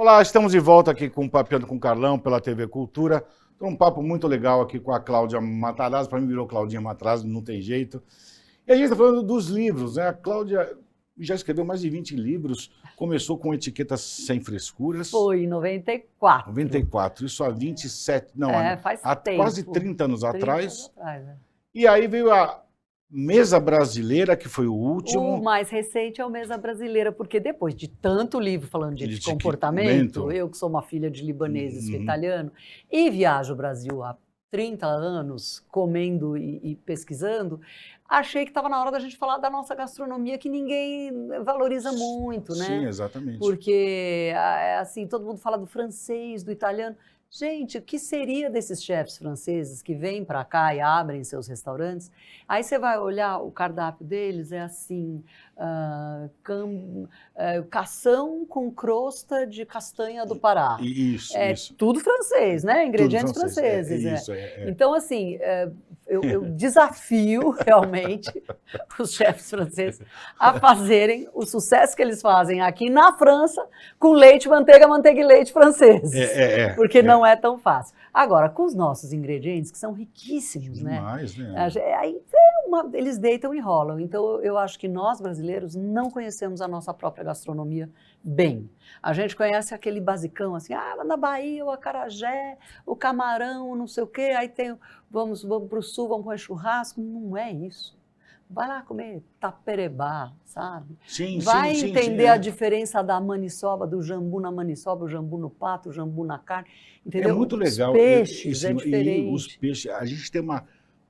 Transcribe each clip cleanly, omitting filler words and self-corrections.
Olá, estamos de volta aqui com o Papeando com o Carlão pela TV Cultura. Tem um papo muito legal aqui com a Cláudia Matarazzo. Para mim virou Claudinha Matarazzo, não tem jeito. E a gente está falando dos livros, né? A Cláudia já escreveu mais de 20 livros, começou com Etiquetas Sem Frescuras. Foi em 94. 94, isso há 27, não, faz há tempo. quase 30 anos 30 atrás. anos atrás, né? E aí veio a Mesa Brasileira, que foi o último. O mais recente é o Mesa Brasileira, porque depois de tanto livro falando de De comportamento, eu que sou uma filha de libaneses e italiano, e viajo o Brasil há 30 anos, comendo e pesquisando, achei que estava na hora da gente falar da nossa gastronomia, que ninguém valoriza muito, né? Sim, exatamente. Porque, assim, todo mundo fala do francês, do italiano. Gente, o que seria desses chefes franceses que vêm para cá e abrem seus restaurantes? Aí você vai olhar o cardápio deles, é assim, cação com crosta de castanha do Pará. Isso, isso. Tudo francês, né? Ingredientes Tudo francês. franceses. Então, assim, eu desafio realmente os chefes franceses a fazerem o sucesso que eles fazem aqui na França com leite, manteiga e leite franceses. Porque não é tão fácil. Agora, com os nossos ingredientes, que são riquíssimos, demais, né? Aí eles deitam e rolam. Então, eu acho que nós, brasileiros, não conhecemos a nossa própria gastronomia bem. A gente conhece aquele basicão, assim, na Bahia, o acarajé, o camarão, não sei o quê, aí tem, vamos para o sul, vamos comer churrasco. Não é isso. Vai lá comer taperebá, sabe? Vai entender a diferença da maniçoba, do jambu na maniçoba, o jambu no pato, o jambu na carne. Entendeu? É muito legal. Os peixes, é diferente. E os peixes, a gente tem uma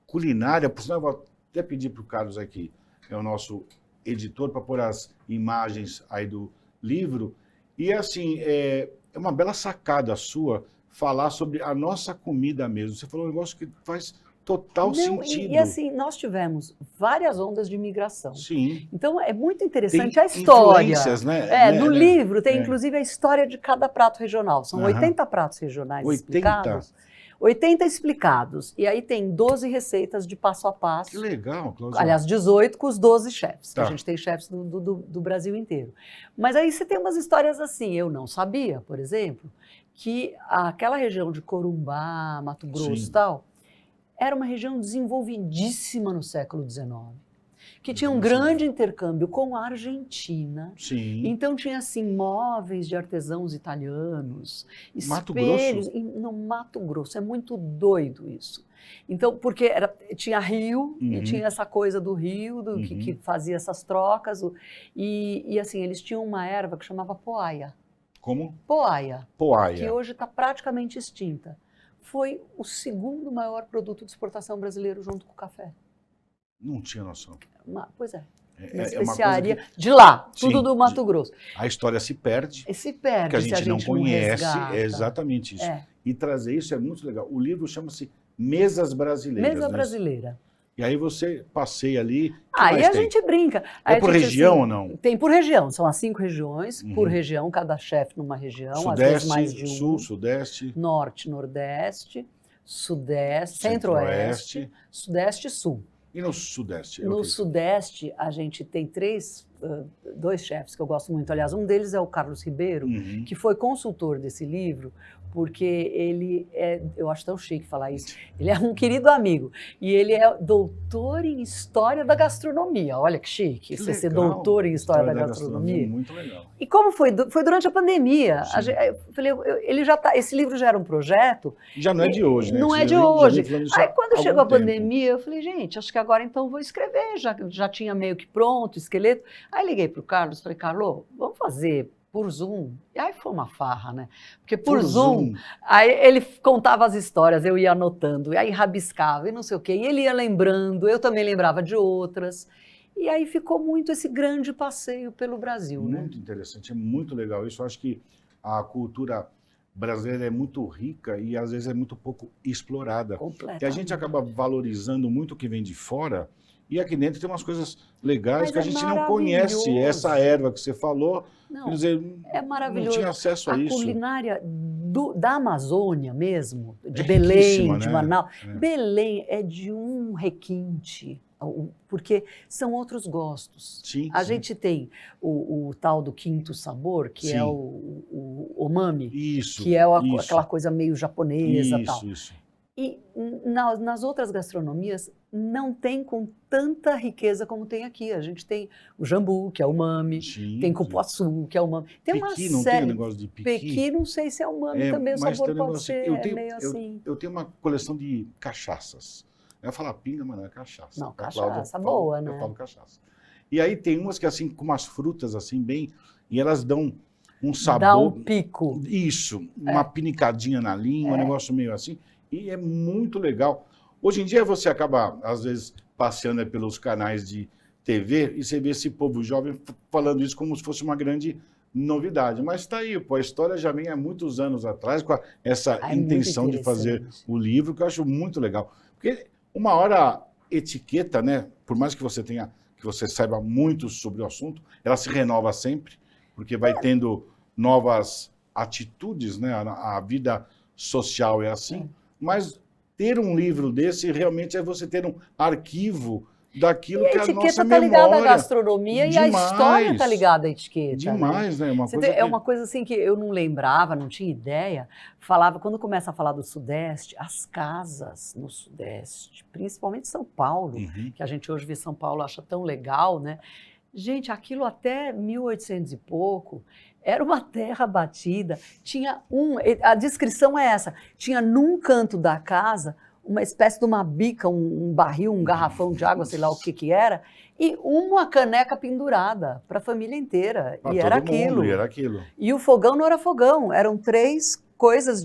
culinária, por sinal, eu vou até pedir para o Carlos aqui, é o nosso editor, para pôr as imagens aí do livro. E assim, é uma bela sacada sua falar sobre a nossa comida mesmo. Você falou um negócio que faz total sentido. E assim, nós tivemos várias ondas de migração. Sim. Então, é muito interessante tem a história. Influências, né? No livro tem, inclusive, a história de cada prato regional. São 80 pratos regionais 80? explicados. 80 explicados. E aí tem 12 receitas de passo a passo. Que legal, Cláudia. Aliás, 18 com os 12 chefes. A gente tem chefes do Brasil inteiro. Mas aí você tem umas histórias assim. Eu não sabia, por exemplo, que aquela região de Corumbá, Mato Grosso e tal, era uma região desenvolvidíssima no século XIX, que tinha um grande intercâmbio com a Argentina. Sim. Então tinha assim móveis de artesãos italianos, Mato espelhos. Grosso? No Mato Grosso, é muito doido isso. Então, porque tinha rio, e tinha essa coisa do rio, que fazia essas trocas, e assim, eles tinham uma erva que chamava poaia. Como? Poaia. Poaia. Que hoje está praticamente extinta. Foi o segundo maior produto de exportação brasileiro junto com o café. Não tinha noção. Pois é. Uma especiaria coisa de lá, tudo do Mato Grosso. A história se perde. Se perde, que a gente não conhece. É exatamente isso. E trazer isso é muito legal. O livro chama-se Mesas Brasileiras. Mesa Brasileira. E aí você passeia ali. Aí a gente brinca. É por região ou não? Tem por região. São as 5 regiões, por região, cada chefe numa região. Sudeste, às vezes mais de Sul, Sudeste. Norte, Nordeste, Sudeste, Centro-Oeste, Sudeste e Sul. E no Sudeste? No Sudeste, a gente tem 2 chefes que eu gosto muito. Aliás, um deles é o Carlos Ribeiro, que foi consultor desse livro, porque ele eu acho tão chique falar isso, ele é um querido amigo, e ele é doutor em História da Gastronomia. Olha que chique, você ser doutor em História da Gastronomia. Muito legal. E como foi durante a pandemia, eu falei, esse livro já era um projeto. Já não é de hoje, né? Não é de hoje. Aí quando chegou a pandemia, eu falei, gente, acho que agora então vou escrever, já tinha meio que pronto, esqueleto. Aí liguei para o Carlos, falei, Carlos, vamos fazer por Zoom. E aí foi uma farra, né? Porque por Zoom, aí ele contava as histórias, eu ia anotando, e aí rabiscava, e não sei o quê, e ele ia lembrando, eu também lembrava de outras. E aí ficou muito esse grande passeio pelo Brasil. Muito interessante, é muito legal isso. Eu acho que a cultura brasileira é muito rica e às vezes é muito pouco explorada. E a gente acaba valorizando muito o que vem de fora. E aqui dentro tem umas coisas legais que a gente não conhece. Essa erva que você falou, quer dizer, é maravilhoso. Não tinha acesso a isso. A culinária Da Amazônia mesmo, de É Belém, riquíssima, de né? Manaus. É. Belém é de um requinte, porque são outros gostos. Sim, A sim. gente tem o tal do quinto sabor, que é Sim. o umami, Isso, que é isso, aquela coisa meio japonesa e tal. isso. E nas outras gastronomias não tem com tanta riqueza como tem aqui. A gente tem o jambu, que é o umami, Sim, tem sim. cupuaçu, que é o umami. Tem uma Piqui, não tem o série. negócio de piqui? Pequi, não sei se é umami também, o Mas tem sabor um pode negócio. ser, é meio assim. Eu tenho uma coleção de cachaças. Eu ia falar pinga, mas não é cachaça. Não, A Cláudia cachaça, fala- boa, Eu né? falo cachaça. E aí tem umas que assim, com umas frutas assim, bem. E elas dão um sabor. Dá um pico. Isso, uma pinicadinha na língua, um negócio meio assim. E é muito legal. Hoje em dia você acaba, às vezes, passeando pelos canais de TV e você vê esse povo jovem falando isso como se fosse uma grande novidade. Mas está aí, pô, a história já vem há muitos anos atrás com essa É muito intenção de fazer interessante. o livro, que eu acho muito legal. Porque uma hora etiqueta, né, por mais que você tenha, que você saiba muito sobre o assunto, ela se renova sempre, porque vai tendo novas atitudes, né? A vida social é assim, mas ter um livro desse realmente é você ter um arquivo daquilo que A é a nossa etiqueta está ligada à memória. gastronomia e a história está Demais. ligada à etiqueta, né? Demais, né? Uma coisa É uma coisa assim que eu não lembrava, não tinha ideia. Quando começa a falar do Sudeste, as casas no Sudeste, principalmente São Paulo, Uhum. que a gente hoje vê São Paulo, acha tão legal, né? Gente, aquilo até 1800 e pouco era uma terra batida. A descrição é essa: tinha num canto da casa uma espécie de uma bica, um barril, um garrafão de água, sei lá o que que era, e uma caneca pendurada para a família inteira. Pra E todo era mundo, aquilo. e era aquilo. E o fogão não era fogão, eram 3 coisas,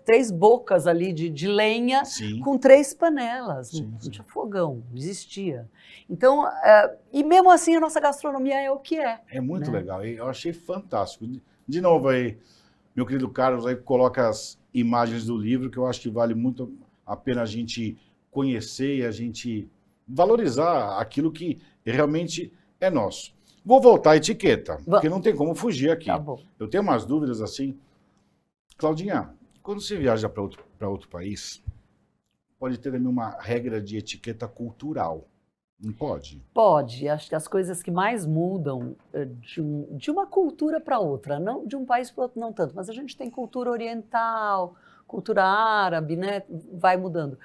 três bocas ali de lenha Sim. com 3 panelas. Sim, Não sim. tinha fogão, não existia. Então, e mesmo assim a nossa gastronomia é o que é. É muito né? legal. Eu achei fantástico. De novo aí, meu querido Carlos, aí coloca as imagens do livro, que eu acho que vale muito a pena a gente conhecer e a gente valorizar aquilo que realmente é nosso. Vou voltar à etiqueta, porque não tem como fugir aqui. Tá bom. Eu tenho umas dúvidas assim. Claudinha, quando você viaja para outro país, pode ter também uma regra de etiqueta cultural. Não pode? Pode. Acho que as coisas que mais mudam de uma cultura para outra, não de um país para outro, não tanto, mas a gente tem cultura oriental, cultura árabe, né? Vai mudando.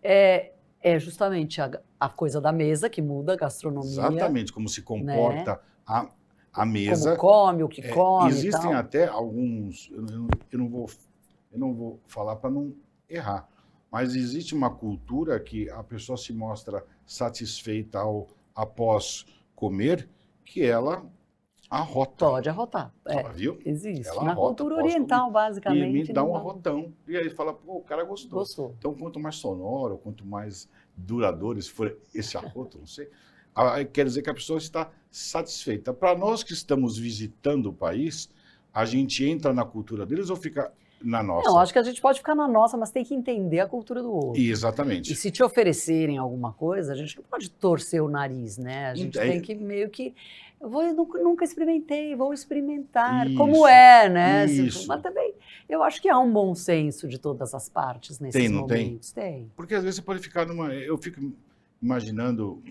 É justamente a coisa da mesa que muda, a gastronomia. Exatamente, como se comporta a mesa. Como come, o que come. Existem e tal. até alguns, eu não vou falar para não errar, mas existe uma cultura que a pessoa se mostra satisfeita após comer, que ela arrota. Pode arrotar. Viu? Existe. Ela Na arrota, cultura posso oriental, comer. basicamente. E me dá não um arrotão. E aí fala, pô, o cara gostou. Gostou. Então, quanto mais sonoro, quanto mais duradouro se for esse arroto, não sei, quer dizer que a pessoa está satisfeita. Para nós que estamos visitando o país, a gente entra na cultura deles ou fica na nossa? Não, acho que a gente pode ficar na nossa, mas tem que entender a cultura do outro. Exatamente. E se te oferecerem alguma coisa, a gente não pode torcer o nariz, né? A gente tem que meio que... Eu nunca experimentei, vou experimentar. Isso, como é, né? isso. Mas também, eu acho que há um bom senso de todas as partes nesses não momentos. Tem? Porque às vezes você pode ficar numa... Eu fico imaginando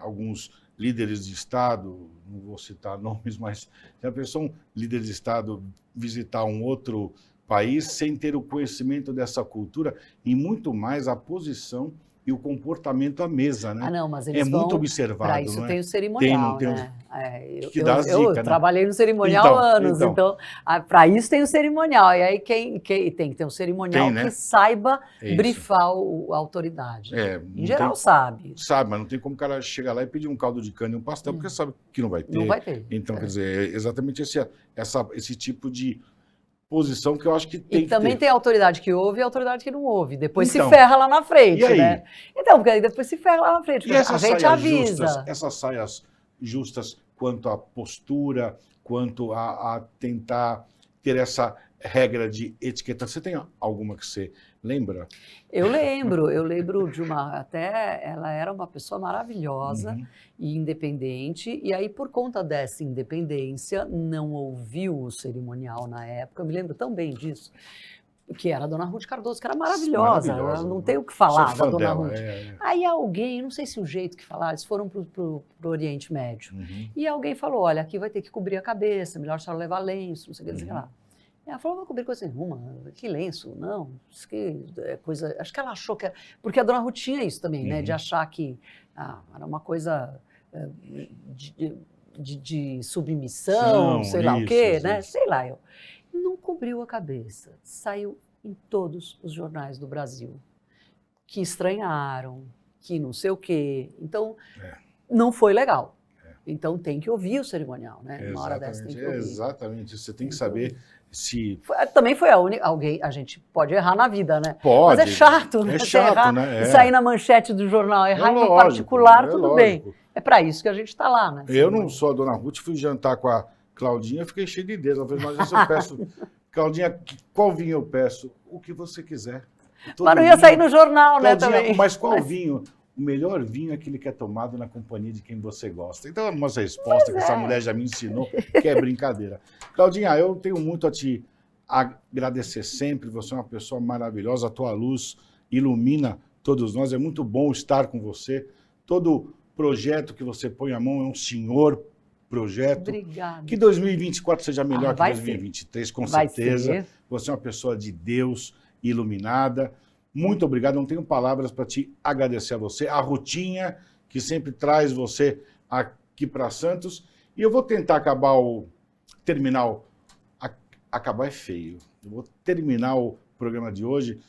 alguns líderes de Estado, não vou citar nomes, mas se a pessoa, um líder de Estado, visitar um outro país sem ter o conhecimento dessa cultura e muito mais a posição e o comportamento à mesa, né? Não, mas eles muito observado, para isso não é? tem o cerimonial, Tem né? eu trabalhei no cerimonial há anos, então para isso tem o cerimonial. E aí quem tem que ter um cerimonial né? que saiba brifar a autoridade. Em geral sabe. Sabe, mas não tem como o cara chegar lá e pedir um caldo de cana e um pastel, porque sabe que não vai ter. Não vai ter. Então, quer dizer, é exatamente esse tipo de posição que eu acho que tem que ter. E também tem a autoridade que ouve e a autoridade que não ouve. Depois se ferra lá na frente, e aí? né? Então, porque aí depois se ferra lá na frente. E essas a gente avisa. Essas saias justas quanto à postura, quanto a tentar ter essa regra de etiqueta. Você tem alguma que você Lembra? Eu lembro de uma, até ela era uma pessoa maravilhosa e independente, e aí por conta dessa independência não ouviu o cerimonial na época, eu me lembro tão bem disso, que era a Dona Ruth Cardoso, que era maravilhosa, Maravilhosa. não tem o que Sou falar da fã Dona dela. Ruth. Aí alguém, não sei se o jeito que falaram, eles foram pro Oriente Médio, e alguém falou, olha, aqui vai ter que cobrir a cabeça, melhor a senhora levar lenço, não sei o que, não sei o que lá. Ela falou, vou cobrir coisa nenhuma, que lenço, não, isso que é coisa... Acho que ela achou que... Porque a Dona Ruth tinha isso também, né, de achar que era uma coisa de submissão, sei lá o quê, né, sei lá eu. Não cobriu a cabeça, saiu em todos os jornais do Brasil, que estranharam, que não sei o quê, então não foi legal. Então tem que ouvir o cerimonial, né? Uma hora dessa tem que ouvir. Exatamente, você tem que saber se... Também foi a única... A gente pode errar na vida, né? Pode. Mas é chato, né? É chato, errar, né? E sair na manchete do jornal, errar no particular, tudo bem. É para isso que a gente está lá, né? Eu não sou a Dona Ruth, fui jantar com a Claudinha, fiquei cheio de dedos. Ela falou, mas eu peço... Claudinha, qual vinho eu peço? O que você quiser. Mas não ia sair no jornal, Claudinha, né, também. Mas qual vinho? O melhor vinho é aquele que é tomado na companhia de quem você gosta. Então, a nossa resposta, que essa mulher já me ensinou, que é brincadeira. Claudinha, eu tenho muito a te agradecer sempre. Você é uma pessoa maravilhosa, a tua luz ilumina todos nós. É muito bom estar com você. Todo projeto que você põe a mão é um senhor projeto. Obrigada. Que 2024 seja melhor que 2023, com certeza. Ser. Você é uma pessoa de Deus, iluminada. Muito obrigado, não tenho palavras para te agradecer a você. A Rutinha, que sempre traz você aqui para Santos. E eu vou tentar acabar é feio. Eu vou terminar o programa de hoje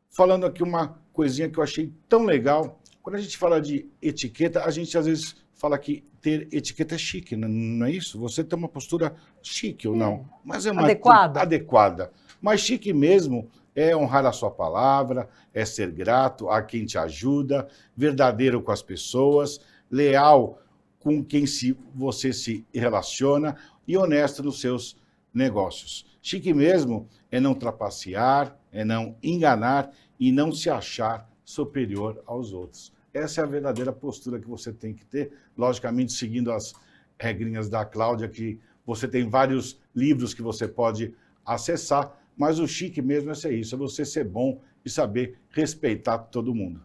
falando aqui uma coisinha que eu achei tão legal. Quando a gente fala de etiqueta, a gente às vezes fala que ter etiqueta é chique, não é isso? Você tem uma postura chique ou não? Mas é uma adequada. Mas chique mesmo é honrar a sua palavra, é ser grato a quem te ajuda, verdadeiro com as pessoas, leal com quem você se relaciona e honesto nos seus negócios. Chique mesmo é não trapacear, é não enganar e não se achar superior aos outros. Essa é a verdadeira postura que você tem que ter, logicamente seguindo as regrinhas da Cláudia, que você tem vários livros que você pode acessar, mas o chique mesmo é ser isso, é você ser bom e saber respeitar todo mundo.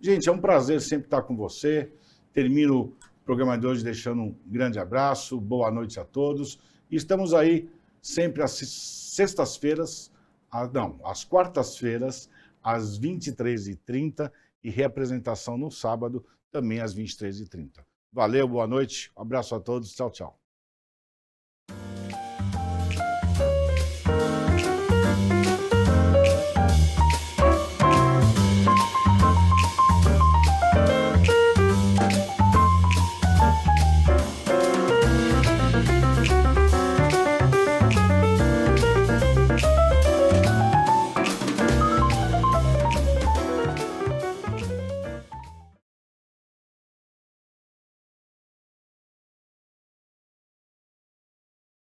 Gente, é um prazer sempre estar com você. Termino o programa de hoje deixando um grande abraço, boa noite a todos. E estamos aí sempre às sextas-feiras, às quartas-feiras, às 23h30 e reapresentação no sábado, também às 23h30. Valeu, boa noite, um abraço a todos, tchau, tchau.